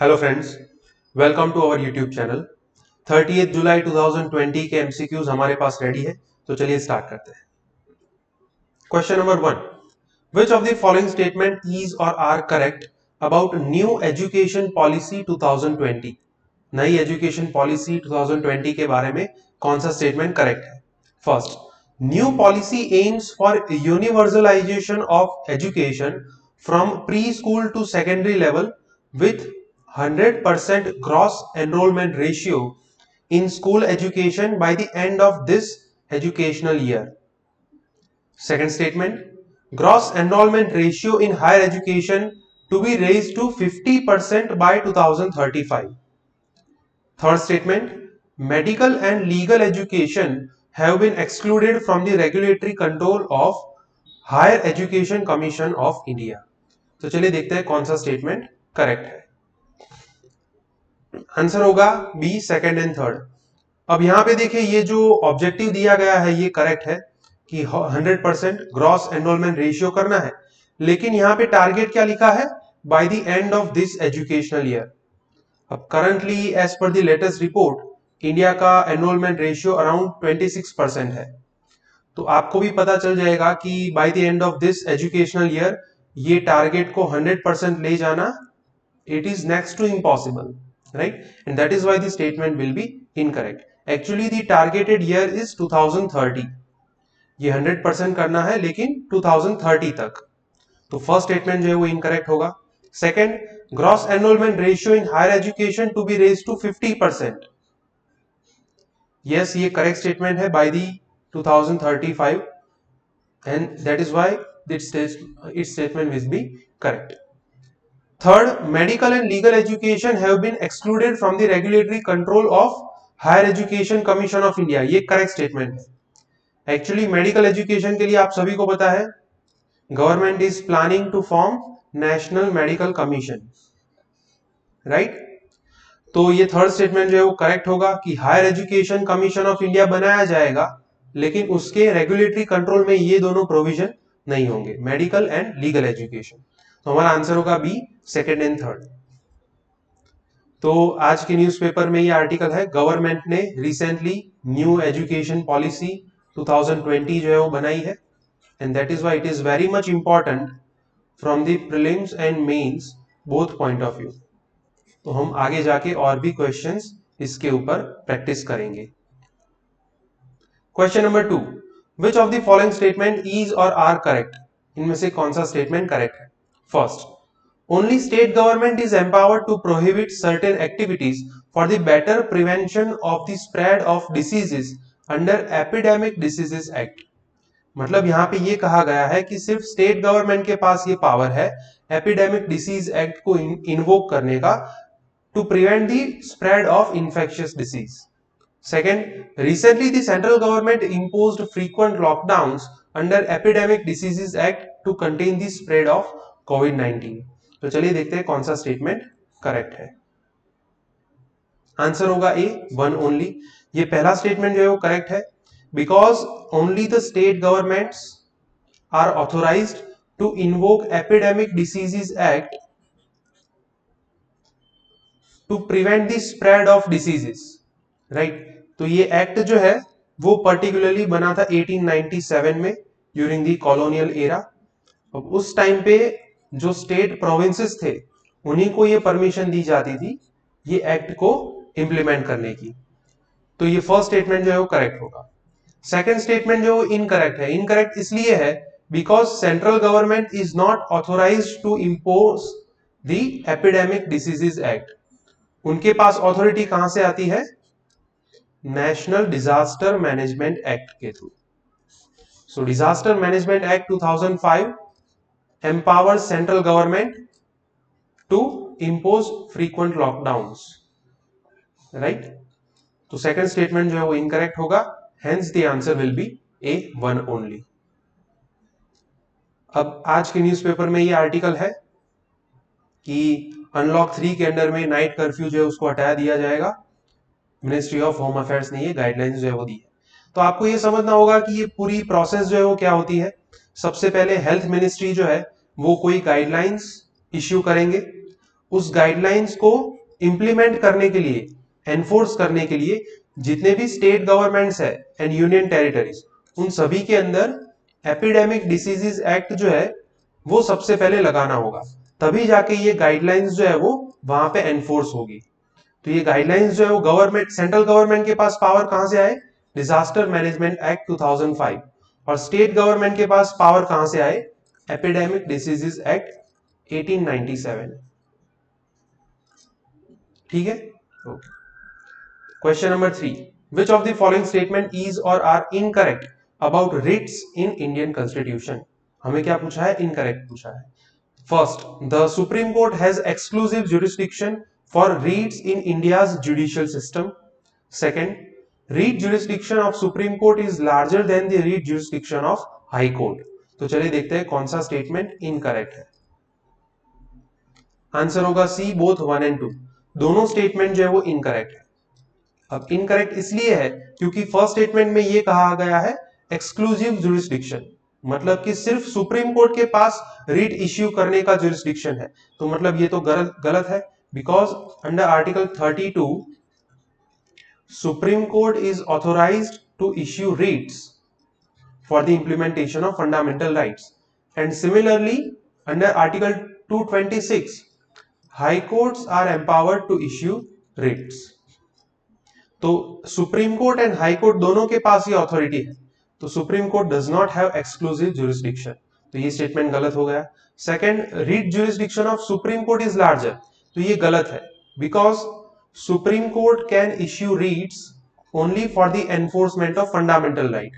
Hello friends, welcome to our YouTube channel. 30 जुलाई 2020 के MCQs हमारे पास रेडी है, तो चलिए स्टार्ट करते हैं। Question number 1, which of the following statement is or are correct about new education policy 2020? नई एजुकेशन पॉलिसी 2020 के बारे में कौन सा स्टेटमेंट करेक्ट है? First, new policy aims for universalization of education from preschool to secondary level with 100% gross enrollment ratio in school education by the end of this educational year. Second statement, gross enrollment ratio in higher education to be raised to 50% by 2035. Third statement, medical and legal education have been excluded from the regulatory control of Higher Education Commission of India. तो चलिए देखते हैं कौन सा statement correct है। Answer होगा B, second and third. अब यहां पे देखिए, ये जो ऑब्जेक्टिव दिया गया है ये करेक्ट है कि 100% ग्रॉस एनरोलमेंट रेशियो करना है, लेकिन यहां पे टारगेट क्या लिखा है? By the end of this educational year. अब currently as per the latest report India का एनरोलमेंट रेशियो अराउंड 26% है, तो आपको भी पता चल जाएगा कि by the end of this educational year ये टारगेट को 100% ले जाना it is next to impossible, right? And that is why the statement will be incorrect. Actually the targeted year is 2030. ये 100% करना है लेकिन 2030 तक, तो फर्स्ट स्टेटमेंट जो है वो इनकरेक्ट होगा। Second, gross enrolment ratio in higher education to be raised to 50%। Yes, ये करेक्ट स्टेटमेंट है by the 2035 and that is why it's statement will be correct. Third, medical and legal education have been excluded from the regulatory control of Higher Education Commission of India. ये correct statement है। Actually medical education के लिए आप सभी को पता है government is planning to form national medical commission, right? तो ये थर्ड स्टेटमेंट जो है वो करेक्ट होगा कि higher education commission of India बनाया जाएगा, लेकिन उसके रेगुलेटरी कंट्रोल में ये दोनों प्रोविजन नहीं होंगे, मेडिकल एंड लीगल एजुकेशन। तो हमारा आंसर होगा बी, सेकेंड एंड थर्ड। तो आज के न्यूज़पेपर में ये आर्टिकल है, गवर्नमेंट ने रिसेंटली न्यू एजुकेशन पॉलिसी 2020 जो है वो बनाई है, and that is why it is very much important from the prelims and mains both point of view. तो हम आगे जाके और भी क्वेश्चंस इसके ऊपर प्रैक्टिस करेंगे। Question number 2, which of the following statement is or are correct? इनमें से कौन सा स्टेटमेंट करेक्ट है? First, only state government is empowered to prohibit certain activities for the better prevention of the spread of diseases under Epidemic Diseases Act. मतलब यहाँ पे ये कहा गया है कि सिर्फ स्टेट गवर्नमेंट के पास ये पावर है एपिडेमिक डिसीज एक्ट को इन्वोक करने का to prevent the spread of infectious disease. Second, recently the central government imposed frequent lockdowns under Epidemic Diseases Act to contain the spread of COVID-19। तो चलिए देखते हैं कौन सा स्टेटमेंट करेक्ट है। आंसर होगा ए, वन ओनली। ये पहला स्टेटमेंट जो है वो करेक्ट है, because only the state governments are authorised to invoke epidemic diseases act to prevent the spread of diseases, right? तो ये एक्ट जो है वो पर्टिकुलरली बना था 1897 में ड्यूरिंग द कॉलोनियल एरा। अब उस टाइम पे जो स्टेट प्रोविंसेस थे उन्हीं को ये परमिशन दी जाती थी ये एक्ट को इंप्लीमेंट करने की। तो ये फर्स्ट स्टेटमेंट जो है वो करेक्ट होगा। सेकंड स्टेटमेंट जो इनकरेक्ट है, इनकरेक्ट इसलिए है because central government is not authorised to impose the epidemic diseases act. उनके पास ऑथोरिटी कहां से आती है? नेशनल डिजास्टर मैनेजमेंट एक्ट के through. So disaster management act 2005 empowers central government to impose frequent lockdowns, right? तो सेकंड स्टेटमेंट जो है वो इनकरेक्ट होगा, hence the answer will be A, one only। अब आज के न्यूज़पेपर में ये आर्टिकल है कि अनलॉक 3 के अंडर में नाइट कर्फ्यू जो है उसको हटा दिया जाएगा। मिनिस्ट्री ऑफ होम अफेयर्स ने ये गाइडलाइंस जो है वो दी है। तो आपको ये समझना होगा कि ये पूरी प्रोसेस जो है वो क्या होती है। सबसे पहले हेल्थ मिनिस्ट्री जो है वो कोई गाइडलाइंस इश्यू करेंगे, उस गाइडलाइंस को इंप्लीमेंट करने के लिए, एनफोर्स करने के लिए जितने भी स्टेट गवर्नमेंट्स है एंड यूनियन टेरिटरीज, उन सभी के अंदर एपिडेमिक डिसीजेज एक्ट जो है वो सबसे पहले लगाना होगा, तभी जाके ये गाइडलाइंस जो है वो वहां पे एनफोर्स होगी। तो ये गाइडलाइंस जो है वो गवर्नमेंट, सेंट्रल गवर्नमेंट के पास पावर कहां से आए? Disaster management act 2005। और स्टेट गवर्नमेंट के पास पावर कहां से आए? Epidemic diseases act 1897। ठीक है, okay. Question number 3, which of the following statement is or are incorrect about writs in Indian constitution? हमें क्या पूछा है? इनकरेक्ट पूछा है। First, the supreme court has exclusive jurisdiction for reads in India's judicial system. Second, read jurisdiction of Supreme Court is larger than the read jurisdiction of High Court. तो चलिए देखते हैं कौन सा स्टेटमेंट इनकरेक्ट है। Answer होगा सी, both 1 and 2। दोनों statement जो है वो इनकरेक्ट है। अब इनकरेक्ट इसलिए है क्योंकि फर्स्ट स्टेटमेंट में ये कहा गया है एक्सक्लूसिव जुरिस्डिक्शन, मतलब कि सिर्फ सुप्रीम कोर्ट के पास रीट इश्यू करने का जुरिस्डिक्शन है। तो मतलब ये तो गलत है, because under article 32 Supreme Court is authorized to issue writs for the implementation of fundamental rights, and similarly under article 226 high courts are empowered to issue writs। तो supreme court and high court दोनों के पास ये authority है, तो supreme court does not have exclusive jurisdiction, तो ये statement गलत हो गया। Second, writ jurisdiction of supreme court is larger, तो ये गलत है, because supreme court can issue writs only for the enforcement of fundamental right,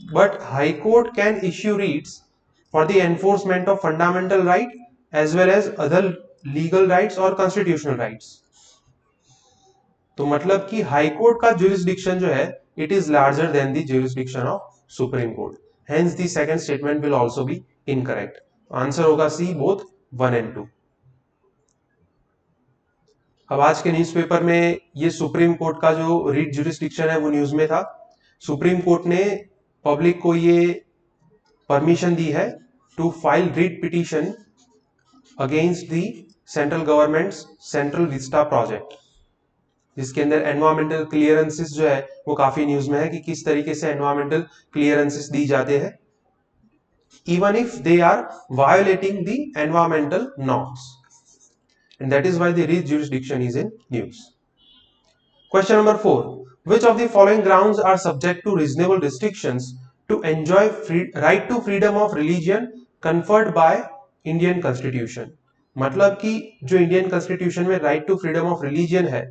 but high court can issue writs for the enforcement of fundamental right as well as other legal rights और constitutional rights. तो मतलब कि high court का jurisdiction जो है it is larger than the jurisdiction of supreme court, hence the second statement will also be incorrect. Answer होगा सी, both 1 and 2। अब आज के न्यूज़पेपर में ये सुप्रीम कोर्ट का जो रीट जुरिस्डिक्शन है वो न्यूज में था। सुप्रीम कोर्ट ने पब्लिक को ये परमिशन दी है to file writ petition against the central government's central vista project, जिसके अंदर एनवायरमेंटल क्लियरेंसेस जो है वो काफी न्यूज में है कि किस तरीके से एनवायरमेंटल क्लियरेंसेस दी जाते हैं even if they are violating the environmental norms, and that is why the writ jurisdiction is in news. Question number 4, which of the following grounds are subject to reasonable restrictions to enjoy right to freedom of religion conferred by Indian Constitution? मतलब कि जो Indian constitution में right to freedom of religion है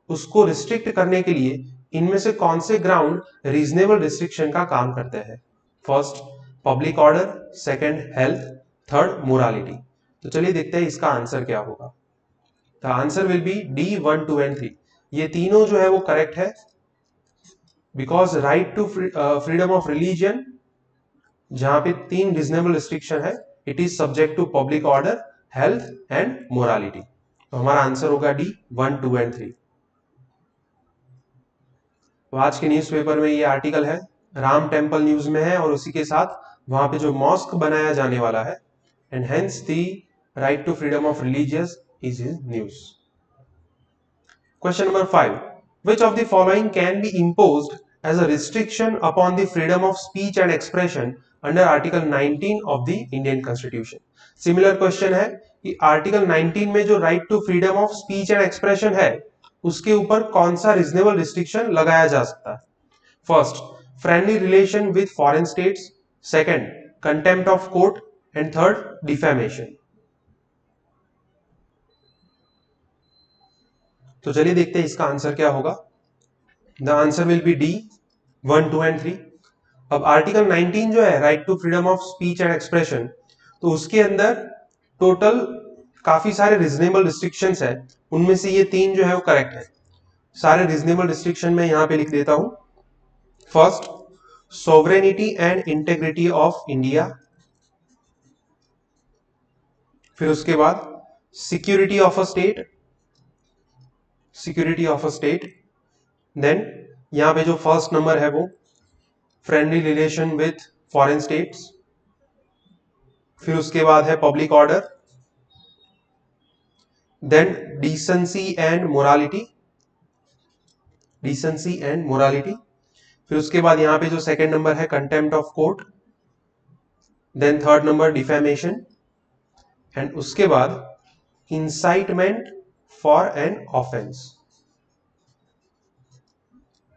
उसको restrict करने के लिए इनमें से कौन से ग्राउंड रीजनेबल रिस्ट्रिक्शन का काम करते हैं? First, public order, second, health, third, morality. तो चलिए देखते हैं इसका आंसर क्या होगा। The answer will be D, 1, 2 and 3। ये तीनों जो है वो करेक्ट है, because right to freedom of religion जहां पे 3 रीजनेबल रिस्ट्रिक्शन है, it is subject to public order, health and morality. तो हमारा आंसर होगा डी, 1, 2 and 3। तो आज के न्यूज़पेपर में ये आर्टिकल है, राम टेम्पल न्यूज में है और उसी के साथ वहां पे जो मॉस्क बनाया जाने वाला है, and hence the right to freedom of religious is in news. Question number 5, which of the following can be imposed as a restriction upon the freedom of speech and expression under article 19 of the Indian Constitution? Similar question है कि article 19 में जो right to freedom of speech and expression है उसके ऊपर कौन सा reasonable restriction लगाया जा सकता है? First, friendly relation with foreign states, second, contempt of court, and third, defamation। तो चलिए देखते हैं इसका आंसर क्या होगा। The answer will be D, 1, 2 and 3। अब आर्टिकल 19 जो है right to freedom of speech and expression, तो उसके अंदर टोटल काफी सारे रीजनेबल रिस्ट्रिक्शंस है, उनमें से ये 3 जो है वो करेक्ट है। सारे रीजनेबल रिस्ट्रिक्शन में यहां पे लिख देता हूं। First, sovereignty and integrity of India, फिर उसके बाद security of a state, security of a state, then यहां पे जो फर्स्ट नंबर है वो friendly relation with foreign states, फिर उसके बाद है public order, then decency and morality, decency and morality. फिर उसके बाद यहाँ पे जो सेकंड नंबर है contempt of court, then third number defamation, and उसके बाद इंसाइटमेंट फॉर एन ऑफेंस।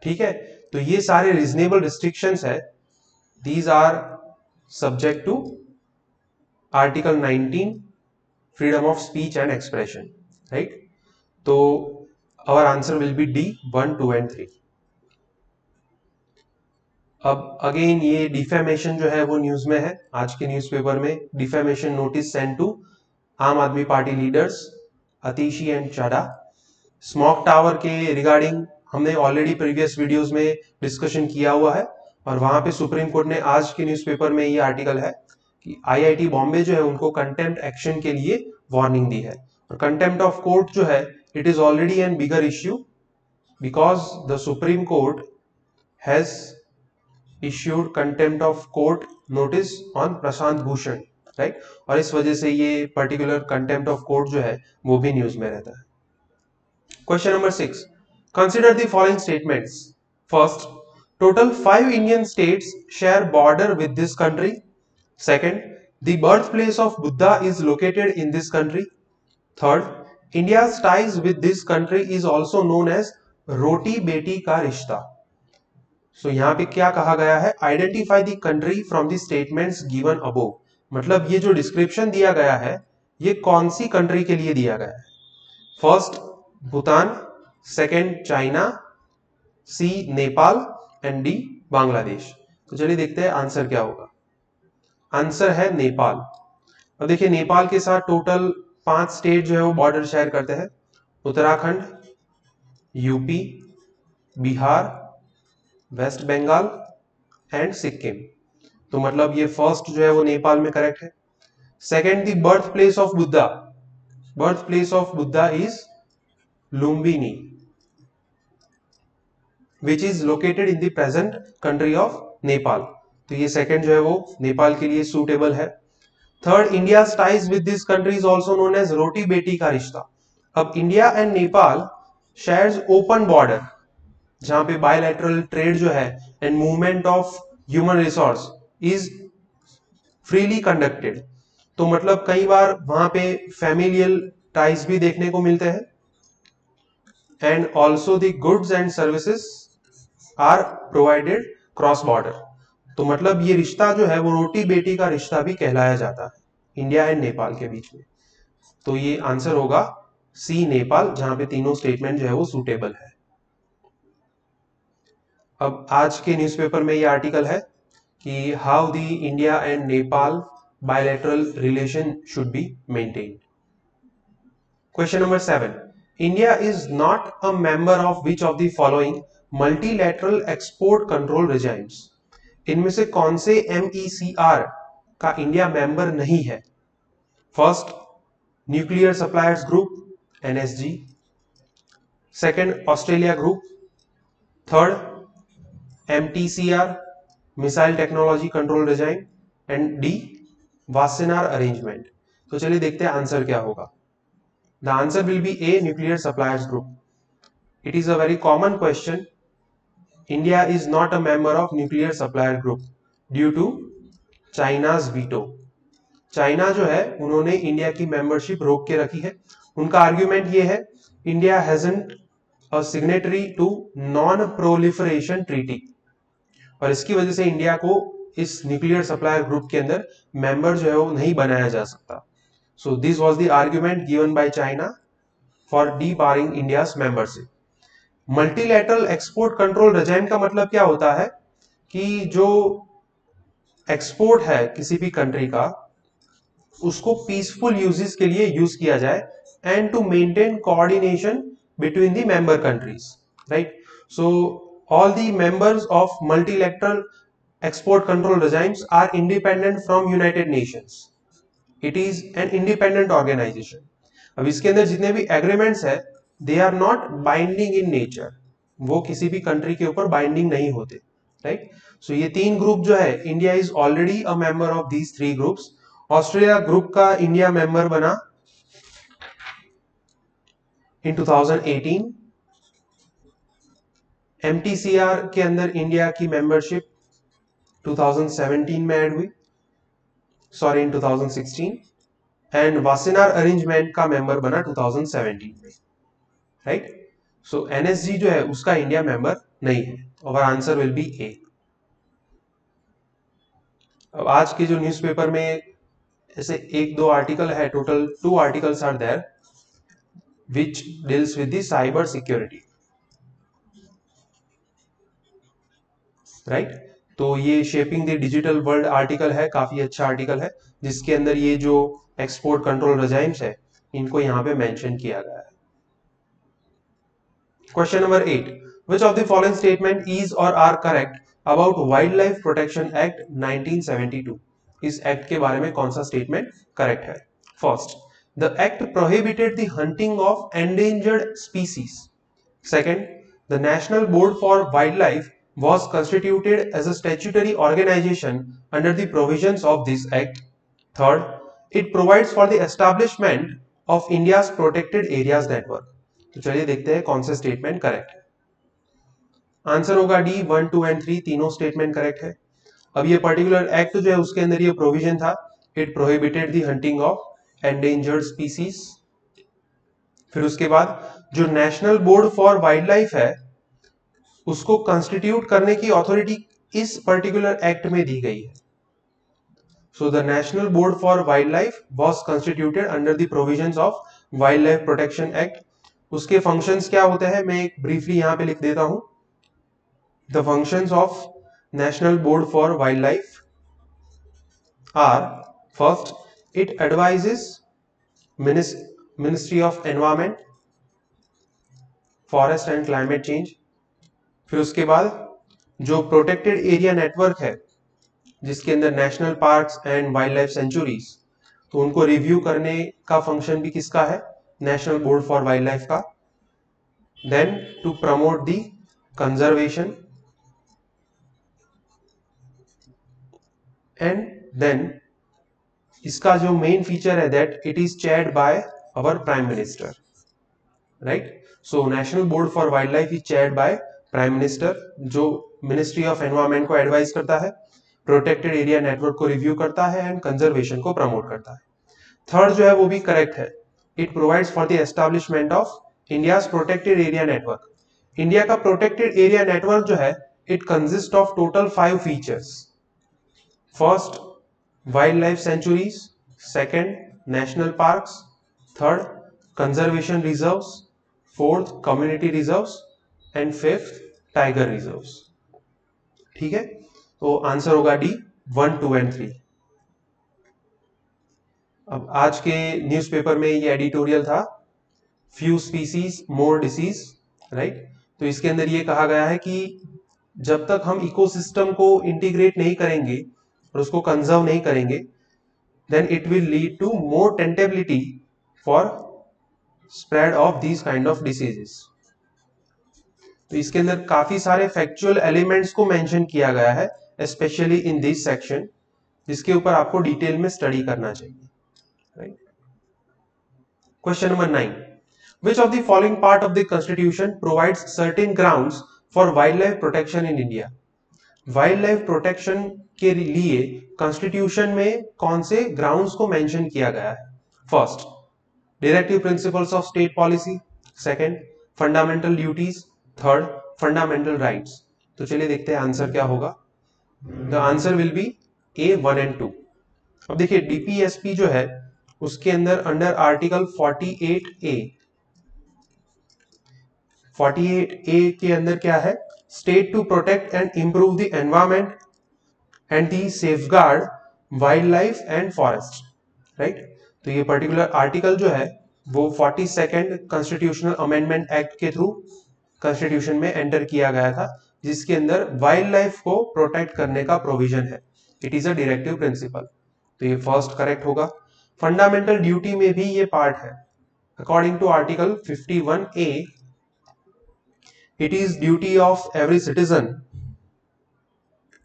ठीक है, तो ये सारे रीजनेबल रिस्ट्रिक्शंस है, these are subject to article 19 freedom of speech and expression, right. तो our answer will be D 1, 2 and 3। अब अगेन ये डिफेमेशन जो है वो न्यूज में है, आज के न्यूज़पेपर में defamation notice send to Aam Aadmi Party leaders Atishi and Chadha. Smog tower के रिगार्डिंग हमने ऑलरेडी प्रीवियस वीडियोस में डिस्कशन किया हुआ है, और वहां पे सुप्रीम कोर्ट ने आज के न्यूज़पेपर में ये आर्टिकल है कि आईआईटी बॉम्बे जो है उनको कंटेम्प्ट एक्शन के लिए वार्निंग दी है। और कंटेम्प्ट ऑफ कोर्ट जो है it is already an bigger issue because the supreme court has issued contempt of court notice on Prashant Bhushan, right. और इस वजह से ये पर्टिकुलर कंटेम्प्ट ऑफ कोर्ट जो है वो भी न्यूज में रहता है। Question number 6, consider the following statements. First, total 5 Indian states share border with this country. Second, the birth place of Buddha is located in this country. Third, India's ties with this country is also known as रोटी बेटी का रिश्ता। सो यहाँ पे क्या कहा गया है, identify the country from the statements given above. मतलब ये जो डिस्क्रिप्शन दिया गया है ये कौन सी कंट्री के लिए दिया गया है। First Bhutan, second China, C Nepal and D Bangladesh. तो चलिए देखते हैं आंसर क्या होगा। आंसर है नेपाल। अब देखिए नेपाल के साथ टोटल 5 स्टेट जो है वो बॉर्डर शेयर करते हैं, उत्तराखंड, यूपी, बिहार, वेस्ट बंगाल एंड सिक्किम। तो मतलब ये फर्स्ट जो है वो नेपाल में करेक्ट है। Second, the birth place of Buddha, birth place of Buddha is Lumbini which is located in the present country of Nepal. तो ये सेकेंड जो है वो नेपाल के लिए सूटेबल है। Third, India ties with this country is also known as रोटी बेटी का रिश्ता। अब India and Nepal shares open border जहां पे बायलैटरल ट्रेड जो है and movement of human resource is freely conducted. तो मतलब कई बार वहां पे फैमिलियल टाइज भी देखने को मिलते हैं, and also the goods and services are provided cross border. तो मतलब ये रिश्ता जो है वो रोटी बेटी का रिश्ता भी कहलाया जाता है इंडिया एंड नेपाल के बीच में। तो ये आंसर होगा सी नेपाल, जहां पे तीनों स्टेटमेंट जो है वो सूटेबल है। अब आज के न्यूज़पेपर में ये आर्टिकल है कि how the India and Nepal bilateral relation should be maintained. Question number 7, India is not a member of which of the following multilateral export control regimes. इनमें से कौन से MECR का इंडिया मेंबर नहीं है। First, nuclear suppliers group NSG, second Australia group, third MTCR missile technology control regime, and the Wassenaar arrangement. तो चलिए देखते हैं आंसर क्या होगा। The answer will be A, nuclear suppliers group. It is a very common question. India is not a member of nuclear supplier group due to China's veto. China जो है उन्होंने India की मेंबरशिप रोक के रखी है। उनका आर्ग्यूमेंट ये है, India hasn't a signatory to non proliferation treaty, और इसकी वजह से इंडिया को इस न्यूक्लियर सप्लायर ग्रुप के अंदर मेंबर जो है वो नहीं बनाया जा सकता। So this was the argument given by China for debarring India's membership. Multilateral export control regime का मतलब क्या होता है कि जो एक्सपोर्ट है किसी भी कंट्री का उसको पीसफुल यूजेस के लिए यूज किया जाए and to maintain coordination between the member countries, right. So all the members of multilateral export control regimes are independent from United Nations. It is an independent organization. अब इसके अंदर जितने भी agreements है they are not binding in nature. वो किसी भी country के ऊपर बाइंडिंग नहीं होते, राइट। सो ये तीन ग्रुप जो है, India is already a member of these 3 groups. Australia group का इंडिया मेंबर बना इन 2018 MTCR के अंदर इंडिया की मेंबरशिप 2017 में ऐड हुई, sorry in 2016, and Wassenaar arrangement का मेंबर बना 2017 में, राइट। सो NSG जो है उसका इंडिया मेंबर नहीं है। और आंसर विल बी ए। अब आज के जो न्यूज़पेपर में ऐसे एक दो आर्टिकल है, total 2 articles are there which deals with the cyber security, right. तो ये shaping the digital world article है, काफी अच्छा आर्टिकल है, जिसके अंदर ये जो एक्सपोर्ट कंट्रोल रेजिम्स है इनको यहाँ पे मेंशन किया गया है। Question number 8, which of the following statement is or are correct about wild life protection act 1972? इस एक्ट के बारे में कौन सा स्टेटमेंट करेक्ट है? First, the act prohibited the hunting of endangered species. Second, the national board for wild life was constituted as a statutory organization under the provisions of this act. Third, it provides for the establishment of India's protected areas network. तो चलिए देखते हैं कौन सा statement correct है। Answer होगा D, 1, 2 and 3 तीनों statement correct है। अब ये पर्टिकुलर एक्ट जो है उसके अंदर ये प्रोविजन था, it prohibited the hunting of endangered species. फिर उसके बाद जो national board for wild life है उसको कंस्टिट्यूट करने की अथॉरिटी इस पर्टिकुलर एक्ट में दी गई है। So the national board for wild life was constituted under the provisions of wild life protection act. उसके फंक्शंस क्या होते हैं मैं एक ब्रीफली यहां पे लिख देता हूं। The functions of national board for wild life are, first, it advises ministry of environment, forest and climate change. फिर उसके बाद जो प्रोटेक्टेड एरिया नेटवर्क है जिसके अंदर national parks and wildlife sanctuaries, तो उनको रिव्यू करने का फंक्शन भी किसका है? National board for wild life का। Then to promote the conservation, and then इसका जो मेन फीचर है that it is chaired by our prime minister, right. So national board for wild life is chaired by prime minister, जो ministry of environment को advise करता है, protected area network को review करता है एंड कंजर्वेशन को promote करता है। थर्ड जो है वो भी करेक्ट है, it provides for the establishment of India's protected area network. India का प्रोटेक्टेड एरिया नेटवर्क जो है it consist of total 5 features. First, wild life sanctuaries, second, national parks, third, conservation reserves, fourth, community reserves and fifth, tiger reserves. ठीक है, तो answer होगा D, 1, 2 and 3। अब आज के न्यूज़पेपर में ये एडिटोरियल था, फ्यू स्पीसीज मोर डिसीज, राइट। तो इसके अंदर ये कहा गया है कि जब तक हम इकोसिस्टम को इंटीग्रेट नहीं करेंगे और उसको कंजर्व नहीं करेंगे, then it will lead to more tenability for spread of these kind of diseases. तो इसके अंदर काफी सारे फैक्चुअल एलिमेंट्स को मेंशन किया गया है, स्पेशली इन दिस सेक्शन, जिसके ऊपर आपको डिटेल में स्टडी करना चाहिए, right. Question number 9, which of the following part of the constitution provides certain grounds for wildlife protection in India? Wild life protection के लिए कॉन्स्टिट्यूशन में कौन से ग्राउंड्स को मेंशन किया गया है? First, directive principles of state policy, second, fundamental duties, third, fundamental rights. तो चलिए देखते हैं आंसर क्या होगा। The answer will be A, 1 and 2। अब देखिए डीपीएसपी जो है उसके अंदर अंडर आर्टिकल 48A, 48A के अंदर क्या है? State to protect and improve the environment and the safeguard wild life and forest, right. तो ये पर्टिकुलर आर्टिकल जो है वो 42nd कॉन्स्टिट्यूशनल अमेंडमेंट एक्ट के थ्रू कॉन्स्टिट्यूशन में एंटर किया गया था, जिसके अंदर वाइल्ड लाइफ को प्रोटेक्ट करने का प्रोविजन है। It is a directive principle, तो ये फर्स्ट करेक्ट होगा। फंडामेंटल ड्यूटी में भी ये पार्ट है। According to article 51A, it is duty of every citizen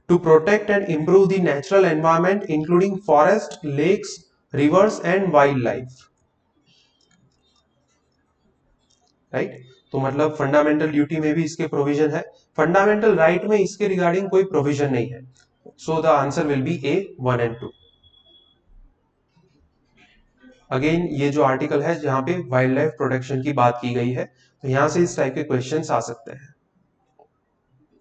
to protect and improve the natural environment including forest, lakes, rivers and wildlife. Right. तो मतलब fundamental duty में भी इसके प्रोविजन है, फंडामेंटल राइट में इसके रिगार्डिंग कोई प्रोविजन नहीं है। So the answer will be A 1 and 2। Again ये जो आर्टिकल है जहां पे वाइल्ड लाइफ प्रोटेक्शन की बात की गई है, तो यहां से इस टाइप के क्वेश्चंस आ सकते हैं।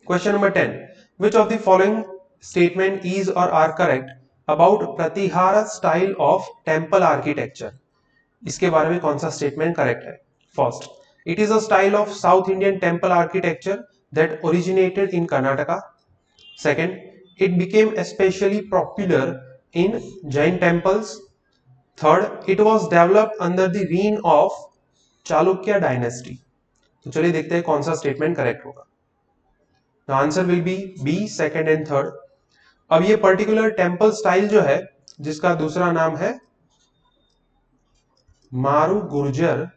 Question number 10, which of the following statement is or are correct about Pratihara style of temple architecture? इसके बारे में कौन सा स्टेटमेंट करेक्ट है? First, it is a style of South Indian temple architecture that originated in Karnataka. Second, it became especially popular in Jain temples. Third, it was developed under the reign of Chalukya dynasty. तो चलिए देखते हैं कौन सा statement correct होगा। The answer will be B, second and third. अब ये particular temple style जो है, जिसका दूसरा नाम है मारू Gurjar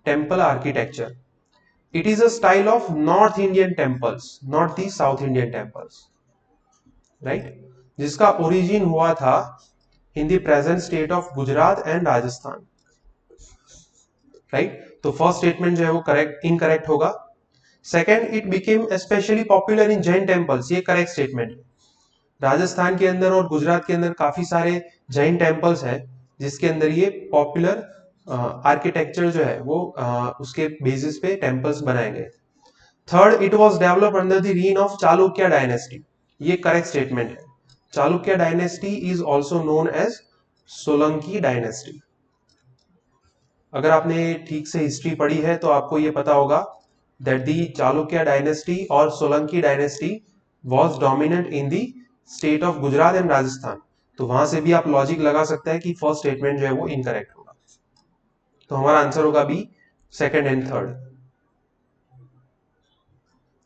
temple architecture, it is a style of north Indian temples, not the south Indian temples, right, जिसका ओरिजिन हुआ था in the present state of Gujarat and Rajasthan, right. तो फर्स्ट स्टेटमेंट जो है वो करेक्ट इनकरेक्ट होगा। Second, it became specially popular in Jain temples, ये correct statement है। राजस्थान के अंदर और गुजरात के अंदर काफी सारे जैन टेम्पल्स हैं जिसके अंदर ये पॉपुलर आर्किटेक्चर जो है वो उसके बेसिस पे टेम्पल्स बनाए गए। Third, it was developed under the reign of Chalukya dynasty, ये करेक्ट स्टेटमेंट है। Chalukya dynasty is also known as Solanki dynasty. अगर आपने ठीक से हिस्ट्री पढ़ी है तो आपको ये पता होगा दैट दी चालुक्य डायनेस्टी और Solanki dynasty was dominant in the state of Gujarat and Rajasthan. तो वहां से भी आप लॉजिक लगा सकते हैं कि फर्स्ट स्टेटमेंट जो है वो इनकरेक्ट होगा। तो हमारा आंसर होगा बी, सेकंड एंड थर्ड।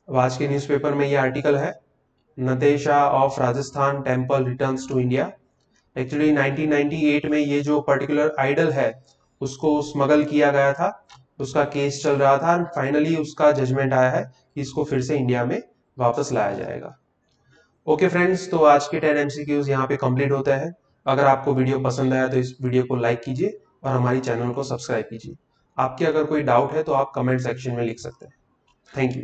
अब आज के न्यूज़पेपर में ये आर्टिकल है, Natesha of Rajasthan temple returns to India. Actually 1998 में ये जो पर्टिकुलर आइडल है उसको स्मगल किया गया था, उसका केस चल रहा था, फाइनली उसका जजमेंट आया है कि इसको फिर से इंडिया में वापस लाया जाएगा। ओके फ्रेंड्स, तो आज के 10 MCQs यहाँ पे कंप्लीट होते हैं। अगर आपको वीडियो पसंद आया तो इस वीडियो को लाइक कीजिए और हमारी चैनल को सब्सक्राइब कीजिए। आपके अगर कोई डाउट है तो आप कमेंट सेक्शन में लिख सकते हैं। Thank you.